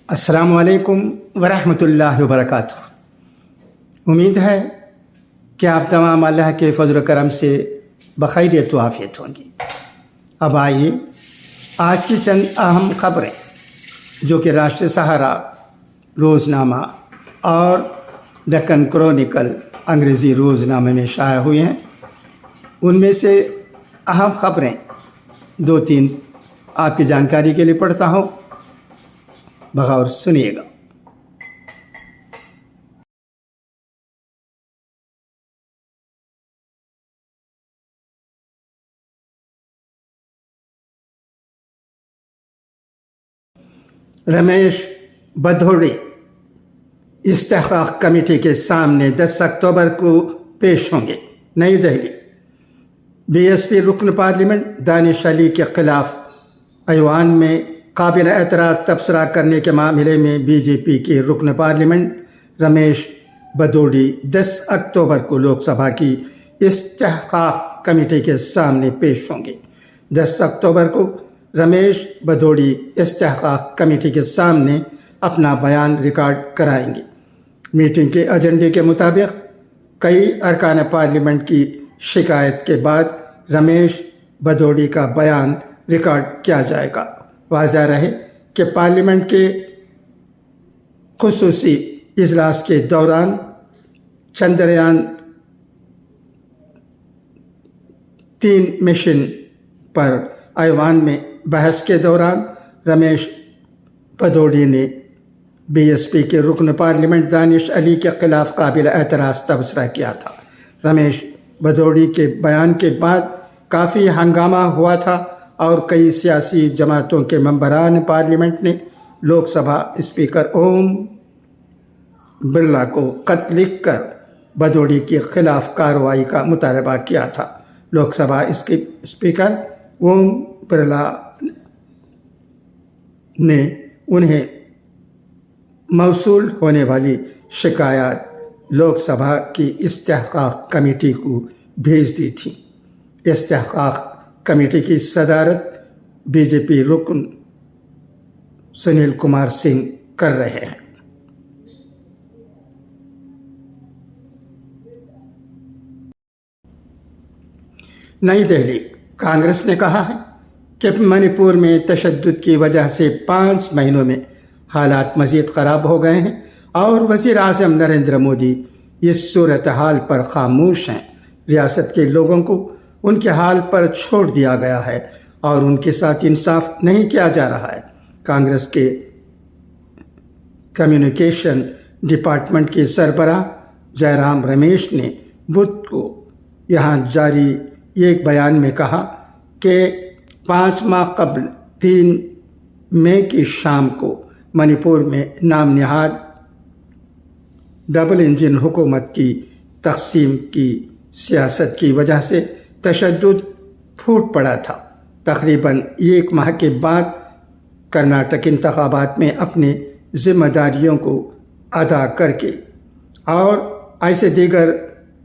السلام علیکم ورحمۃ اللہ وبرکاتہ۔ امید ہے کہ آپ تمام اللہ کے فضل و کرم سے بخیریت و عافیت ہوں گی۔ اب آئیے آج کی چند اہم خبریں جو کہ راشٹریہ سہارا روزنامہ اور ڈکن کرونیکل انگریزی روزنامے میں شائع ہوئی ہیں، ان میں سے اہم خبریں 2-3 آپ کی جانکاری کے لیے پڑھتا ہوں، بغور سنیے گا۔ رمیش بدھوڑی استحقاق کمیٹی کے سامنے 10 اکتوبر کو پیش ہوں گے۔ نئی دہلی، بی ایس پی رکن پارلیمنٹ دانش علی کے خلاف ایوان میں قابل اعتراض تبصرہ کرنے کے معاملے میں بی جے پی کے رکن پارلیمنٹ رمیش بدھوڑی 10 اکتوبر کو لوک سبھا کی استحقاق کمیٹی کے سامنے پیش ہوں گے۔ 10 اکتوبر کو رمیش بدھوڑی استحقاق کمیٹی کے سامنے اپنا بیان ریکارڈ کرائیں گے۔ میٹنگ کے ایجنڈے کے مطابق کئی ارکان پارلیمنٹ کی شکایت کے بعد رمیش بدھوڑی کا بیان ریکارڈ کیا جائے گا۔ واضح رہے کہ پارلیمنٹ کے خصوصی اجلاس کے دوران چندریان 3 مشن پر ایوان میں بحث کے دوران رمیش بدھوڑی نے بی ایس پی کے رکن پارلیمنٹ دانش علی کے خلاف قابل اعتراض تبصرہ کیا تھا۔ رمیش بدھوڑی کے بیان کے بعد کافی ہنگامہ ہوا تھا اور کئی سیاسی جماعتوں کے ممبران پارلیمنٹ نے لوک سبھا اسپیکر اوم برلا کو خط لکھ کر بدھوڑی کے خلاف کارروائی کا مطالبہ کیا تھا۔ لوک سبھا اسپیکر اوم برلا نے انہیں موصول ہونے والی شکایات لوک سبھا کی استحقاق کمیٹی کو بھیج دی تھی۔ استحقاق کمیٹی کی صدارت بی جے پی رکن سنیل کمار سنگھ کر رہے ہیں۔ نئی دہلی، کانگریس نے کہا ہے کہ منی پور میں تشدد کی وجہ سے 5 مہینوں میں حالات مزید خراب ہو گئے ہیں اور وزیر اعظم نریندر مودی اس صورتحال پر خاموش ہیں۔ ریاست کے لوگوں کو ان کے حال پر چھوڑ دیا گیا ہے اور ان کے ساتھ انصاف نہیں کیا جا رہا ہے۔ کانگریس کے کمیونیکیشن ڈپارٹمنٹ کے سربراہ جے رام رمیش نے بدھ کو یہاں جاری ایک بیان میں کہا کہ 5 ماہ قبل 3 مئی کی شام کو منی پور میں نام نہاد ڈبل انجن حکومت کی تقسیم کی سیاست کی وجہ سے تشدد پھوٹ پڑا تھا۔ تقریباً 1 ماہ کے بعد کرناٹک انتخابات میں اپنی ذمہ داریوں کو ادا کر کے اور ایسے دیگر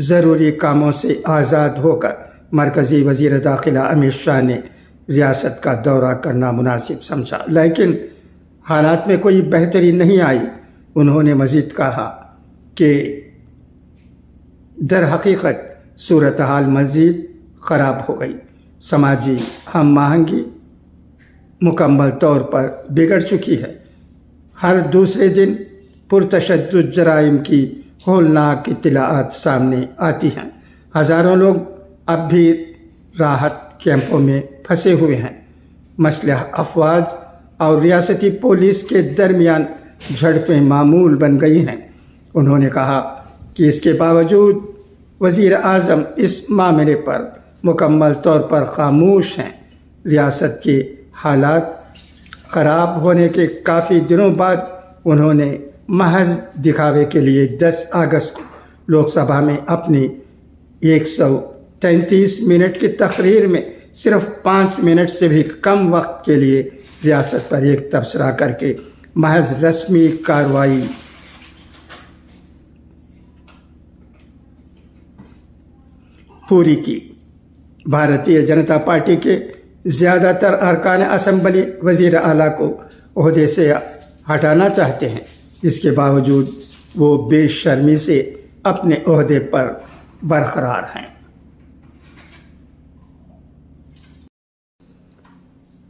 ضروری کاموں سے آزاد ہو کر مرکزی وزیر داخلہ امت شاہ نے ریاست کا دورہ کرنا مناسب سمجھا، لیکن حالات میں کوئی بہتری نہیں آئی۔ انہوں نے مزید کہا کہ در حقیقت صورتحال مزید خراب ہو گئی۔ سماجی ہم آہنگی مکمل طور پر بگڑ چکی ہے۔ ہر دوسرے دن پرتشدد جرائم کی ہولناک اطلاعات سامنے آتی ہیں۔ ہزاروں لوگ اب بھی راحت کیمپوں میں پھنسے ہوئے ہیں۔ مسلح افواج اور ریاستی پولیس کے درمیان جھڑپیں معمول بن گئی ہیں۔ انہوں نے کہا کہ اس کے باوجود وزیر اعظم اس معاملے پر مکمل طور پر خاموش ہیں۔ ریاست کے حالات خراب ہونے کے کافی دنوں بعد انہوں نے محض دکھاوے کے لیے 10 اگست کو لوک سبھا میں اپنی 133 منٹ کی تقریر میں صرف 5 منٹ سے بھی کم وقت کے لیے ریاست پر ایک تبصرہ کر کے محض رسمی کارروائی پوری کی۔ بھارتیہ جنتا پارٹی کے زیادہ تر ارکان اسمبلی وزیر اعلیٰ کو عہدے سے ہٹانا چاہتے ہیں، اس کے باوجود وہ بے شرمی سے اپنے عہدے پر برقرار ہیں۔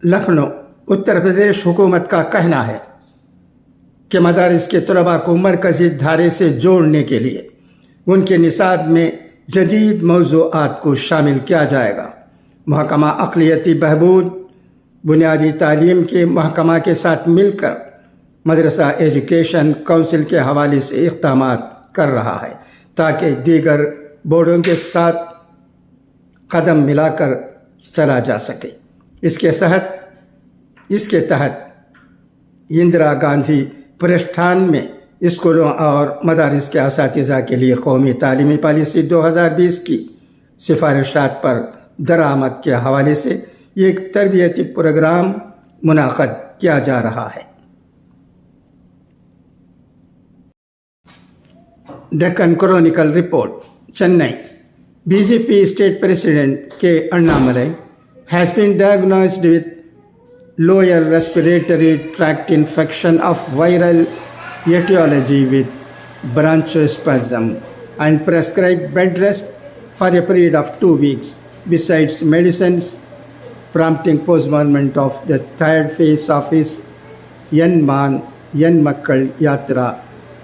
لکھنؤ، اتر پردیش حکومت کا کہنا ہے کہ مدارس کے طلباء کو مرکزی دھارے سے جوڑنے کے لیے ان کے نصاب میں جدید موضوعات کو شامل کیا جائے گا۔ محکمہ اقلیتی بہبود بنیادی تعلیم کے محکمہ کے ساتھ مل کر مدرسہ ایجوکیشن کونسل کے حوالے سے اقدامات کر رہا ہے تاکہ دیگر بورڈوں کے ساتھ قدم ملا کر چلا جا سکے۔ اس کے تحت اندرا گاندھی پرستھان میں اسکولوں اور مدارس کے اساتذہ کے لیے قومی تعلیمی پالیسی 2020 کی سفارشات پر درآمد کے حوالے سے ایک تربیتی پروگرام منعقد کیا جا رہا ہے۔ Deccan Chronicle report, Chennai, B J P state president K Annamalai has been diagnosed with lower respiratory tract infection of viral etiology with bronchospasm and prescribed bed rest for a period of 2 weeks, besides medicines, prompting postponement of the third phase of his Yanmakkal Yatra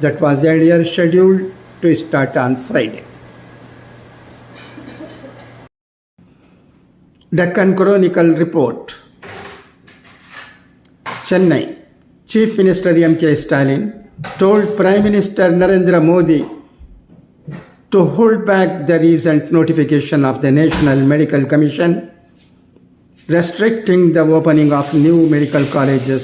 that was earlier scheduled to start on Friday. Deccan Chronicle report. Chennai, Chief Minister M.K. Stalin told Prime Minister Narendra Modi to hold back the recent notification of the National Medical Commission restricting the opening of new medical colleges,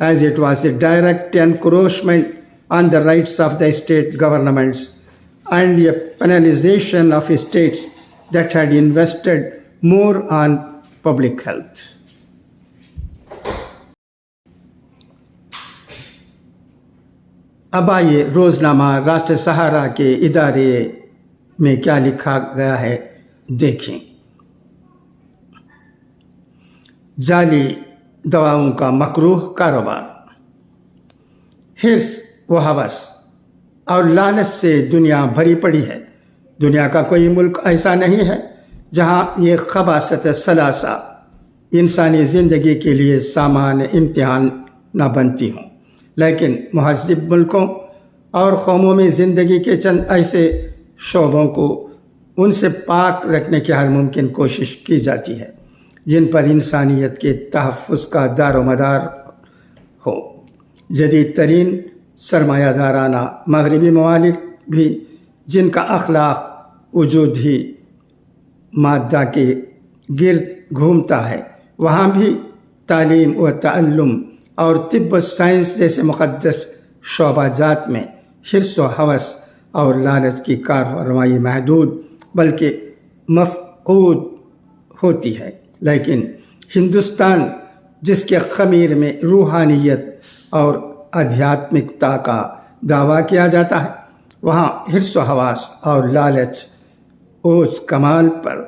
as it was a direct encroachment on the rights of the state governments and a penalization of states that had invested more on public health. اب آئیے روزنامہ راشٹر سہارا کے ادارے میں کیا لکھا گیا ہے دیکھیں۔ جعلی دواؤں کا مکروہ کاروبار، حرص و ہوس اور لالچ سے دنیا بھری پڑی ہے۔ دنیا کا کوئی ملک ایسا نہیں ہے جہاں یہ خباثت ثلاثہ انسانی زندگی کے لیے سامان امتحان نہ بنتی ہوں، لیکن مہذب ملکوں اور قوموں میں زندگی کے چند ایسے شعبوں کو ان سے پاک رکھنے کی ہر ممکن کوشش کی جاتی ہے جن پر انسانیت کے تحفظ کا دار و مدار ہو۔ جدید ترین سرمایہ دارانہ مغربی ممالک بھی جن کا اخلاق وجود ہی مادہ کے گرد گھومتا ہے، وہاں بھی تعلیم و تعلم اور طب و سائنس جیسے مقدس شعبہ جات میں حرص و ہوس اور لالچ کی کارفرمائی محدود بلکہ مفقود ہوتی ہے۔ لیکن ہندوستان، جس کے خمیر میں روحانیت اور آدھیاتمکتا کا دعویٰ کیا جاتا ہے، وہاں حرص و ہوس اور لالچ اوج کمال پر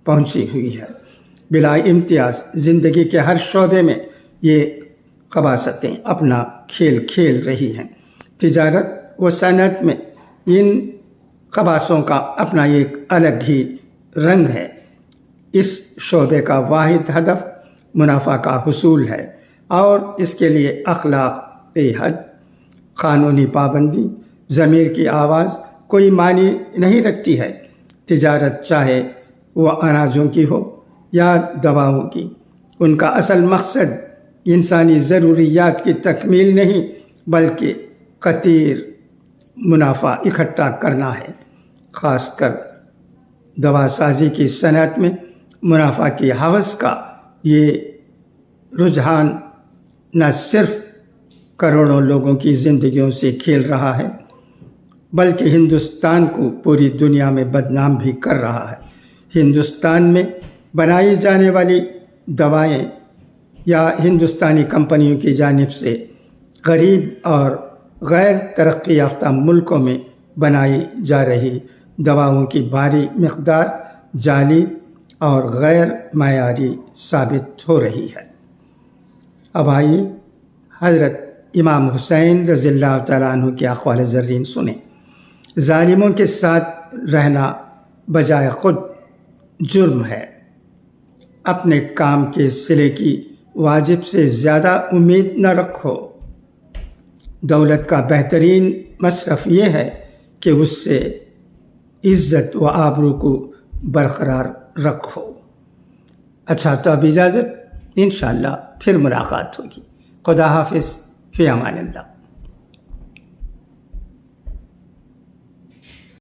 پہنچی ہوئی ہے۔ بلا امتیاز زندگی کے ہر شعبے میں یہ خباثتیں اپنا کھیل کھیل رہی ہیں۔ تجارت و صنعت میں ان خباثوں کا اپنا ایک الگ ہی رنگ ہے۔ اس شعبے کا واحد ہدف منافع کا حصول ہے اور اس کے لیے اخلاق حد، قانونی پابندی، ضمیر کی آواز کوئی معنی نہیں رکھتی ہے۔ تجارت چاہے وہ اناجوں کی ہو یا دواؤں کی، ان کا اصل مقصد انسانی ضروریات کی تکمیل نہیں بلکہ کثیر منافع اکٹھا کرنا ہے۔ خاص کر دوا سازی کی صنعت میں منافع کی ہوس کا یہ رجحان نہ صرف کروڑوں لوگوں کی زندگیوں سے کھیل رہا ہے بلکہ ہندوستان کو پوری دنیا میں بدنام بھی کر رہا ہے۔ ہندوستان میں بنائی جانے والی دوائیں یا ہندوستانی کمپنیوں کی جانب سے غریب اور غیر ترقی یافتہ ملکوں میں بنائی جا رہی دواؤں کی بھاری مقدار جعلی اور غیر معیاری ثابت ہو رہی ہے۔ اب آئیے حضرت امام حسین رضی اللہ تعالیٰ عنہ کے اقوال زرین سنیں۔ ظالموں کے ساتھ رہنا بجائے خود جرم ہے۔ اپنے کام کے صلے کی واجب سے زیادہ امید نہ رکھو۔ دولت کا بہترین مصرف یہ ہے کہ اس سے عزت و آبرو کو برقرار رکھو۔ اچھا، تو اب اجازت، انشاءاللہ پھر ملاقات ہوگی۔ خدا حافظ، فی امان اللہ۔